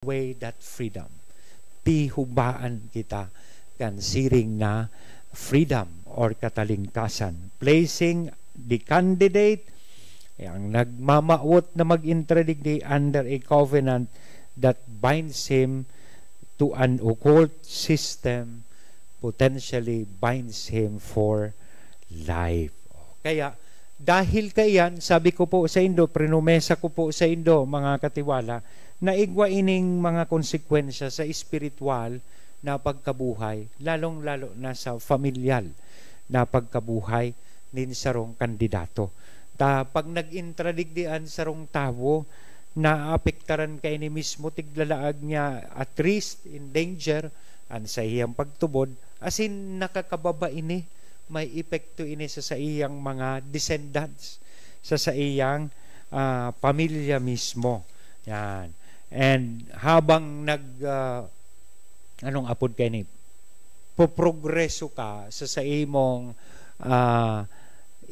way that freedom. Pihubaan kita kan siring na freedom or katalingkasan. Placing the candidate yang nagmamaot na mag-intradigdi under a covenant that binds him to an occult system, potentially binds him for life. Kaya, dahil kayan, sabi ko po sa Indo, prinumesa ko po sa Indo, mga katiwala, na igwa ining mga konsekwensya sa espiritual na pagkabuhay, lalong-lalo na sa familial na pagkabuhay nin sarong kandidato. Pag nag-intradigdian sarong tawo, naapektaran kay ni mismo tiglalaag niya at risk, in danger, an sa iyang pagtubod, asin nakakababa ini, may epekto ini sa iyang mga descendants, sa iyang pamilya mismo. Yan. And habang anong apod kay ni, poprogreso ka sa imong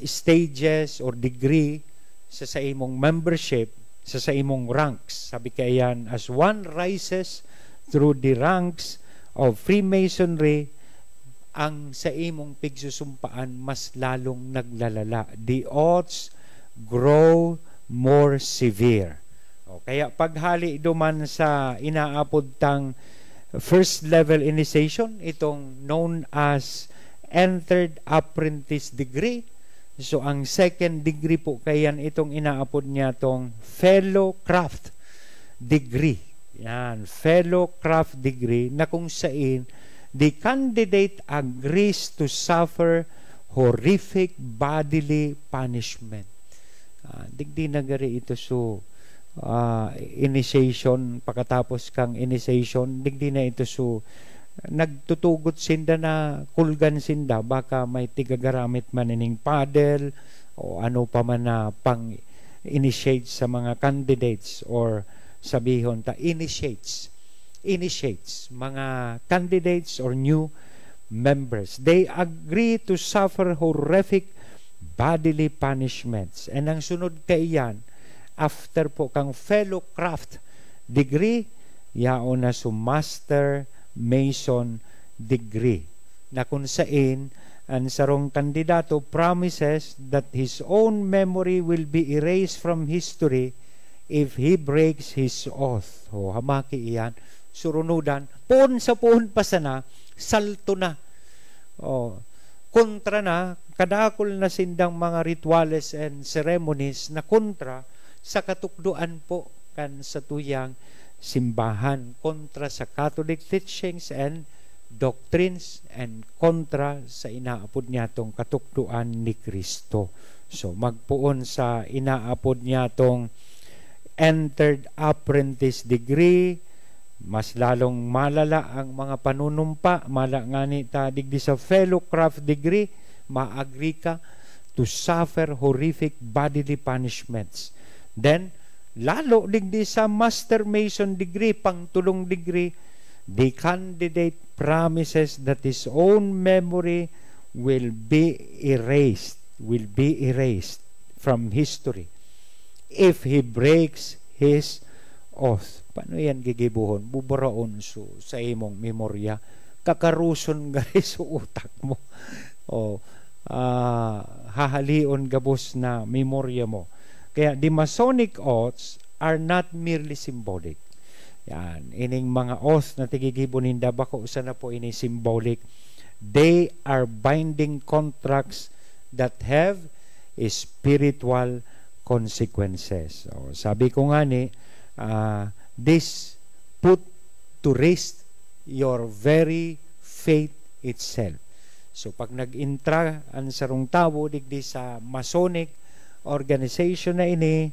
stages or degree, sa imong membership, sa imong ranks. Sabi kayan, as one rises through the ranks of Freemasonry, ang sa imong pigsusumpaan mas lalong naglalala. The odds grow more severe. Kaya paghali duman sa inaapod tang first level initiation, itong known as entered apprentice degree. So ang second degree po kayan itong inaapod niya tong fellow craft degree. Yan, fellow craft degree na kung saan the candidate agrees to suffer horrific bodily punishment. Digdi nagari ito so initiation, pagkatapos kang initiation, digdi na ito so nagtutugot sinda na kulgan sinda, baka may tigagaramit man ining paddle o ano pa man na pang initiate sa mga candidates or sabihon ta initiates mga candidates or new members. They agree to suffer horrific bodily punishments. And ang sunod kaiyan, after po kang fellow craft degree, yaon na so master Mason degree, na kung saan ang sarong kandidato promises that his own memory will be erased from history if he breaks his oath. Hamaki iyan, surunudan, puon sa puon pa sana, salto na. Kontra na, kadakol na sindang mga rituales and ceremonies na kontra sa katukduan po kan sa tuyang simbahan, kontra sa Catholic teachings and doctrines, and kontra sa inaapod niya tong katukduan ni Kristo. So magpuon sa inaapod niya tong entered apprentice degree, mas lalong malala ang mga panunumpa, malangani ta digdi sa fellow craft degree, maagri ka to suffer horrific bodily punishments. Then lalo digdi sa Master Mason degree, pangtulong degree, the candidate promises that his own memory will be erased from history if he breaks his oath. Paano yan gigibuhon? Bubaraon sa imong memorya. Kakaruson gari sa utak mo. Hahalion gabos na memorya mo. Kaya the Masonic oaths are not merely symbolic. Yan, ining mga oath na tigigibuninda, bako usa na po ini symbolic. They are binding contracts that have spiritual consequences. Sabi ko nga ni, this put to rest your very faith itself. So pag nag-intra ang sarong tawo digdi sa Masonic organization na ini,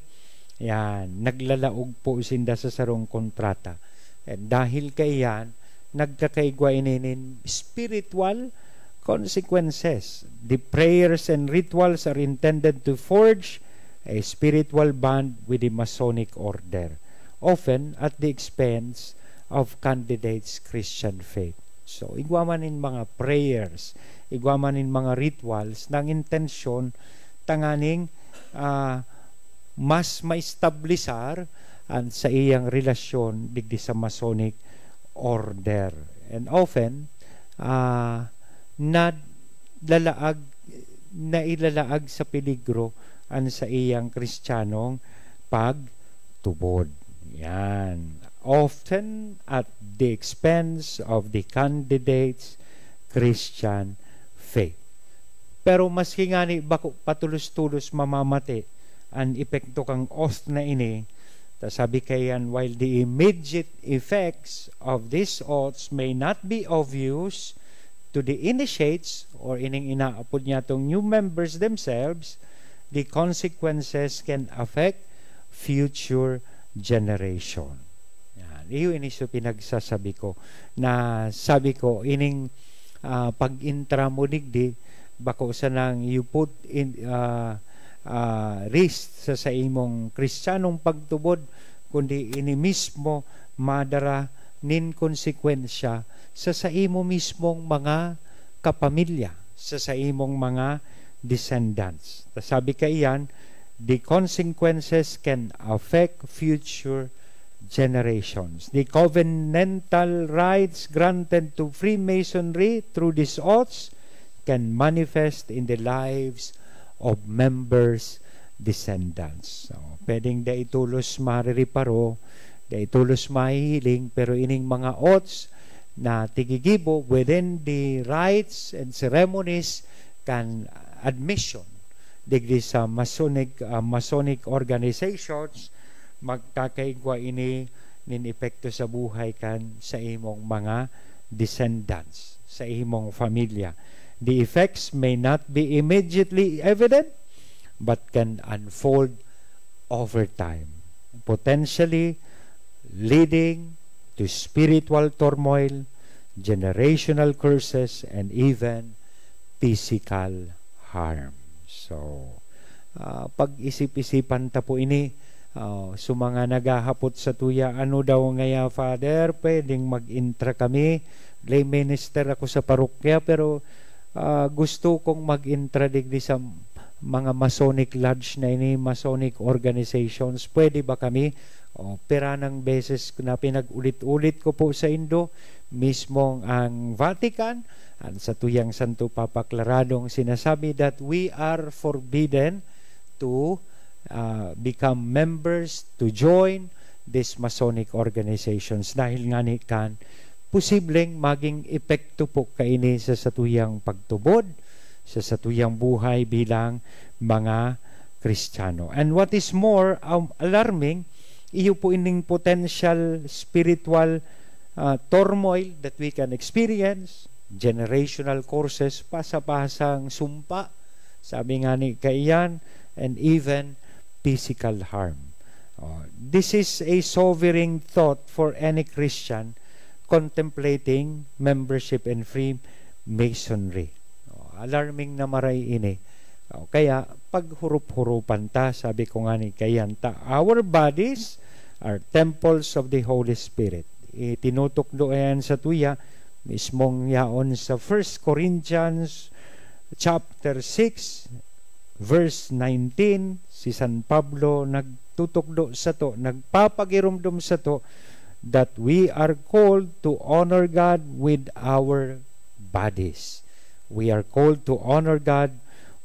yan, naglalaog po sinda sa sarong kontrata. And dahil kayan, nagkakaigwa ini spiritual consequences. The prayers and rituals are intended to forge a spiritual bond with the Masonic order, often at the expense of candidates' Christian faith. So, igwamanin mga prayers, igwamanin mga rituals ng intensyon tanganing mas maestablisar and sa iyang relasyon digdi sa Masonic order. And often, nailalaag sa peligro ang sa iyang Kristiyanong pagtubod. Yan. Often at the expense of the candidate's Christian faith. Pero maski nga ni bako patulos-tulos mamamati ang epekto kang oath na ini, sabi kayan, while the immediate effects of these oaths may not be obvious to the initiates or ining inaapod niya tong new members themselves, the consequences can affect future generation. Yan. Iyo iniso pinagsasabi ko na sabi ko ining pag-intra mo digdi bako sa nang you put in risk sa imong Kristiyanong pagtubod, kundi ini mismo madara nin konsekwensya sa imo mismong mga kapamilya, sa imong mga descendants. Sabi ka iyan, the consequences can affect future generations. The covenantal rights granted to Freemasonry through these oaths can manifest in the lives of members' descendants. So, pwedeng daitulos maririparo, daitulos mahihiling, pero ining mga oaths na tigigibo within the rites and ceremonies can admission digdi sa Masonic organizations, magkakaigwa ini nin epekto sa buhay kan sa imong mga descendants, sa imong familia. The effects may not be immediately evident, but can unfold over time, potentially leading to spiritual turmoil, generational curses, and even physical harm. So, pag-isip-isipan ta po ini, mga naghahapot sa tuya, ano daw ngaya, Father, pwedeng mag-intra kami, lay minister ako sa parokya, pero gusto kong mag-intradigdi sa mga Masonic Lodge na ini, Masonic organizations. Pwede ba kami? Pera ng beses na pinag-ulit-ulit ko po sa Indo, mismong ang Vatican, at sa tuyang Santo Papa Claradong sinasabi that we are forbidden to become members, to join these Masonic organizations. Dahil nga ni kan, posibleng maging epekto po kaini sa satuyang pagtubod, sa satuyang buhay bilang mga Kristiyano. And what is more alarming, iyo po ining potential spiritual turmoil that we can experience, generational curses, pasapasang sumpa, sabi nga ni kaiyan, and even physical harm. This is a sobering thought for any Christian contemplating membership in Freemasonry. Alarming na maray ini. Kaya paghurup-hurupan ta, sabi ko nga ni kayan ta, our bodies are temples of the Holy Spirit. Tinutok doon sa tuya mismong yaon sa 1 Corinthians chapter 6 verse 19, si San Pablo nagtutukdo sa to, nagpapagirumdum sa to, that we are called to honor God with our bodies. We are called to honor God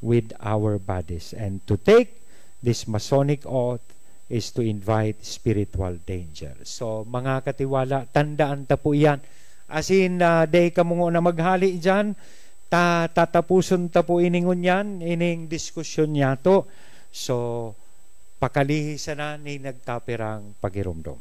with our bodies. And to take this Masonic oath is to invite spiritual danger. So, mga katiwala, tandaan ta po yan. As in, day ka mo na maghali dyan, tatapuson ta po iningon yan, ining diskusyon niya to. So, pakalihi sana ni nagtapirang pagirumdum.